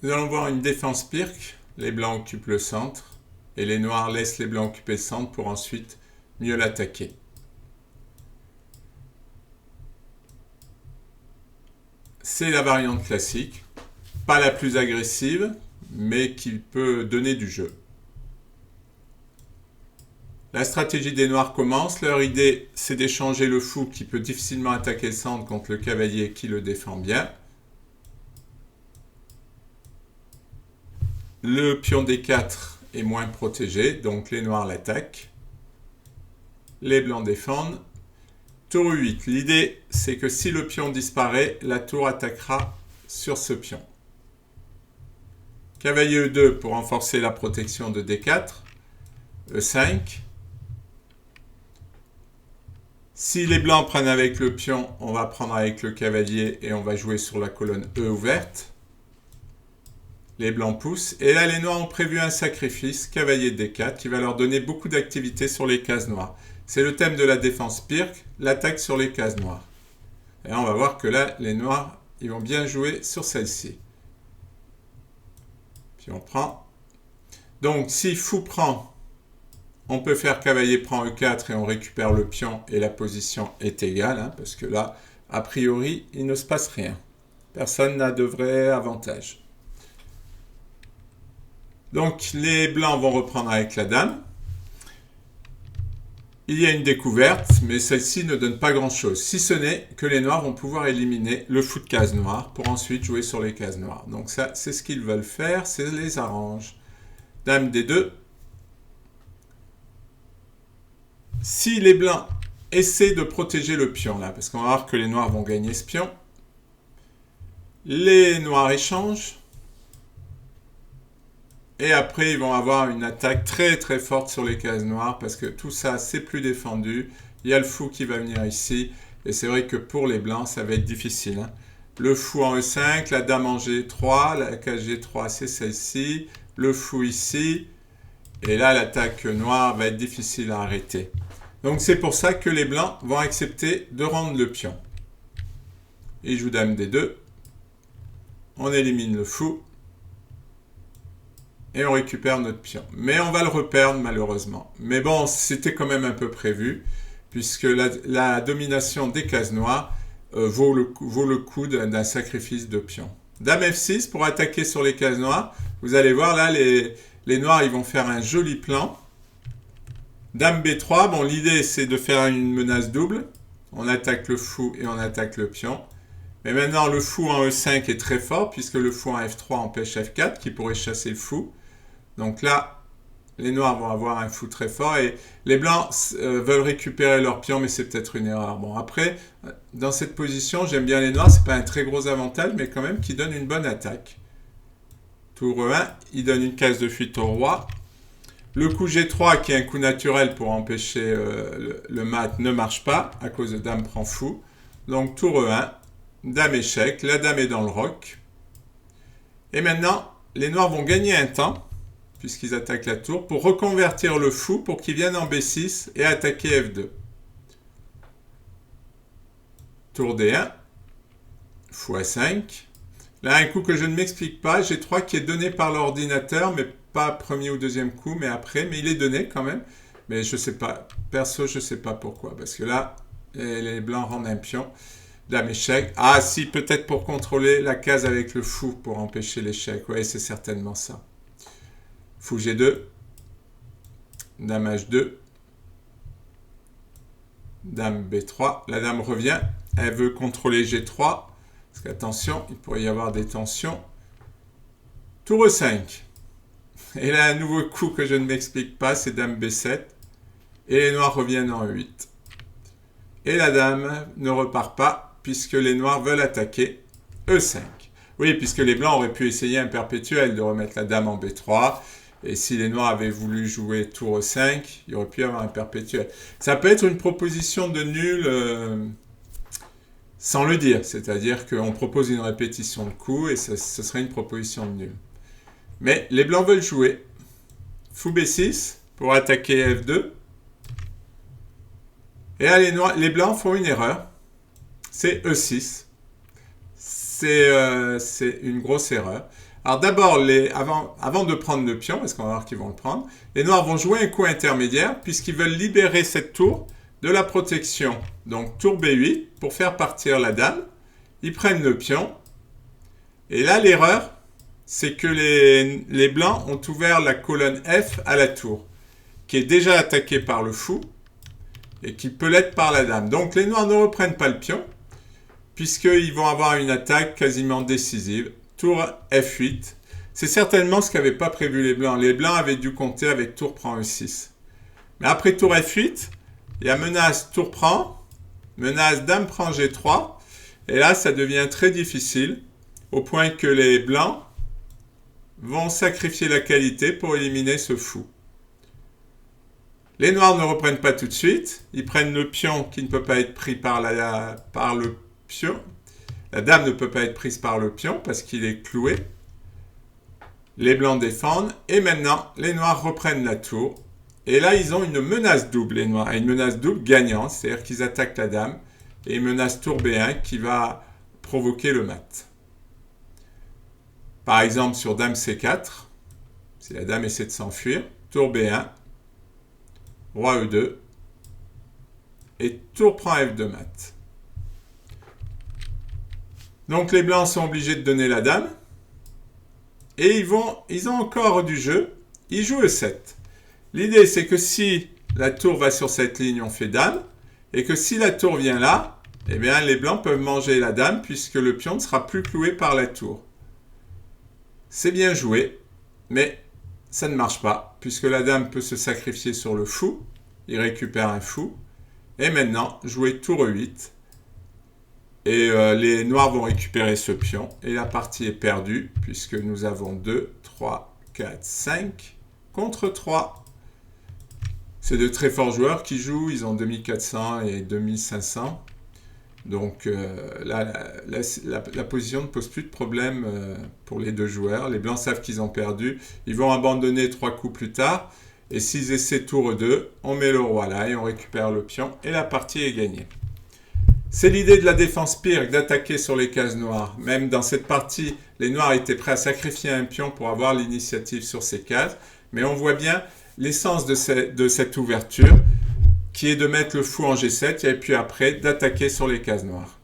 Nous allons voir une défense pirque. Les blancs occupent le centre et les noirs laissent les blancs occuper le centre pour ensuite mieux l'attaquer. C'est la variante classique, pas la plus agressive, mais qui peut donner du jeu. La stratégie des noirs commence. Leur idée, c'est d'échanger le fou qui peut difficilement attaquer le centre contre le cavalier qui le défend bien. Le pion D4 est moins protégé, donc les noirs l'attaquent. Les blancs défendent. Tour U8. L'idée, c'est que si le pion disparaît, la tour attaquera sur ce pion. Cavalier E2 pour renforcer la protection de D4. E5. Si les blancs prennent avec le pion, on va prendre avec le cavalier et on va jouer sur la colonne E ouverte. Les blancs poussent. Et là, les noirs ont prévu un sacrifice, cavalier D4, qui va leur donner beaucoup d'activité sur les cases noires. C'est le thème de la défense pirque, l'attaque sur les cases noires. Et là, on va voir que là, les noirs, ils vont bien jouer sur celle-ci. Puis on prend. Donc, si fou prend, on peut faire cavalier prend E4 et on récupère le pion et la position est égale, hein, parce que là, a priori, il ne se passe rien. Personne n'a de vrai avantage. Donc, les blancs vont reprendre avec la dame. Il y a une découverte, mais celle-ci ne donne pas grand-chose, si ce n'est que les noirs vont pouvoir éliminer le fou de case noire pour ensuite jouer sur les cases noires. Donc ça, c'est ce qu'ils veulent faire, c'est les arrange. Dame D2. Si les blancs essaient de protéger le pion, là, parce qu'on va voir que les noirs vont gagner ce pion, les noirs échangent. Et après, ils vont avoir une attaque très très forte sur les cases noires parce que tout ça, c'est plus défendu. Il y a le fou qui va venir ici. Et c'est vrai que pour les blancs, ça va être difficile. Hein. Le fou en E5, la dame en G3, la case G3, c'est celle-ci. Le fou ici. Et là, l'attaque noire va être difficile à arrêter. Donc c'est pour ça que les blancs vont accepter de rendre le pion. Ils jouent dame D2. On élimine le fou. Et on récupère notre pion. Mais on va le reperdre malheureusement. Mais bon, c'était quand même un peu prévu, puisque la domination des cases noires vaut le coup d'un sacrifice de pion. Dame F6 pour attaquer sur les cases noires. Vous allez voir là, les noirs ils vont faire un joli plan. Dame B3, bon l'idée c'est de faire une menace double. On attaque le fou et on attaque le pion. Mais maintenant le fou en E5 est très fort, puisque le fou en F3 empêche F4, qui pourrait chasser le fou. Donc là, les noirs vont avoir un fou très fort et les blancs veulent récupérer leur pion, mais c'est peut-être une erreur. Bon, après, dans cette position, j'aime bien les noirs, c'est pas un très gros avantage, mais quand même qui donne une bonne attaque. Tour E1, il donne une case de fuite au roi. Le coup G3, qui est un coup naturel pour empêcher le mat, ne marche pas, à cause de dame prend fou. Donc tour E1, dame échec, la dame est dans le roc. Et maintenant, les noirs vont gagner un temps, puisqu'ils attaquent la tour, pour reconvertir le fou pour qu'il vienne en B6 et attaquer F2. Tour D1, fou A5. Là, un coup que je ne m'explique pas, G3 qui est donné par l'ordinateur, mais pas premier ou deuxième coup, mais après, mais il est donné quand même. Mais je sais pas, perso, je sais pas pourquoi, parce que là, les blancs rendent un pion. Dame échec. Ah si, peut-être pour contrôler la case avec le fou, pour empêcher l'échec. Oui, c'est certainement ça. Fou G2, dame H2, dame B3, la dame revient, elle veut contrôler G3, parce qu'attention, il pourrait y avoir des tensions. Tour E5, et là un nouveau coup que je ne m'explique pas, c'est dame B7, et les noirs reviennent en E8. Et la dame ne repart pas, puisque les noirs veulent attaquer E5. Oui, puisque les blancs auraient pu essayer un perpétuel de remettre la dame en B3, et si les noirs avaient voulu jouer tour E5, il aurait pu y avoir un perpétuel. Ça peut être une proposition de nul sans le dire, c'est-à-dire qu'on propose une répétition de coups et ce serait une proposition de nul. Mais les blancs veulent jouer. Fou B6 pour attaquer F2. Et là, les blancs font une erreur. C'est E6. C'est une grosse erreur. Alors d'abord, avant de prendre le pion, parce qu'on va voir qu'ils vont le prendre, les noirs vont jouer un coup intermédiaire puisqu'ils veulent libérer cette tour de la protection. Donc tour B8 pour faire partir la dame. Ils prennent le pion. Et là, l'erreur, c'est que les blancs ont ouvert la colonne F à la tour, qui est déjà attaquée par le fou et qui peut l'être par la dame. Donc les noirs ne reprennent pas le pion puisqu'ils vont avoir une attaque quasiment décisive. Tour F8. C'est certainement ce qu'avaient pas prévu les blancs. Les blancs avaient dû compter avec tour prend E6. Mais après tour F8, il y a menace tour prend, menace dame prend G3. Et là, ça devient très difficile au point que les blancs vont sacrifier la qualité pour éliminer ce fou. Les noirs ne reprennent pas tout de suite. Ils prennent le pion qui ne peut pas être pris par le pion. La dame ne peut pas être prise par le pion parce qu'il est cloué. Les blancs défendent. Et maintenant, les noirs reprennent la tour. Et là, ils ont une menace double, les noirs. Une menace double gagnante, c'est-à-dire qu'ils attaquent la dame. Et une menace tour B1 qui va provoquer le mat. Par exemple, sur dame C4, si la dame essaie de s'enfuir, tour B1, roi E2, et tour prend F2 mat. Donc les blancs sont obligés de donner la dame, et ils ont encore du jeu, ils jouent E7. L'idée c'est que si la tour va sur cette ligne, on fait dame, et que si la tour vient là, eh bien les blancs peuvent manger la dame, puisque le pion ne sera plus cloué par la tour. C'est bien joué, mais ça ne marche pas, puisque la dame peut se sacrifier sur le fou, il récupère un fou, et maintenant, jouer tour E8, et les noirs vont récupérer ce pion, et la partie est perdue, puisque nous avons 2, 3, 4, 5, contre 3. C'est de très forts joueurs qui jouent, ils ont 2400 et 2500. Donc là, la position ne pose plus de problème pour les deux joueurs. Les blancs savent qu'ils ont perdu. Ils vont abandonner 3 coups plus tard. Et s'ils essaient tour 2, on met le roi là et on récupère le pion. Et la partie est gagnée. C'est l'idée de la défense pire que d'attaquer sur les cases noires. Même dans cette partie, les noirs étaient prêts à sacrifier un pion pour avoir l'initiative sur ces cases. Mais on voit bien l'essence de cette ouverture, qui est de mettre le fou en G7 et puis après d'attaquer sur les cases noires.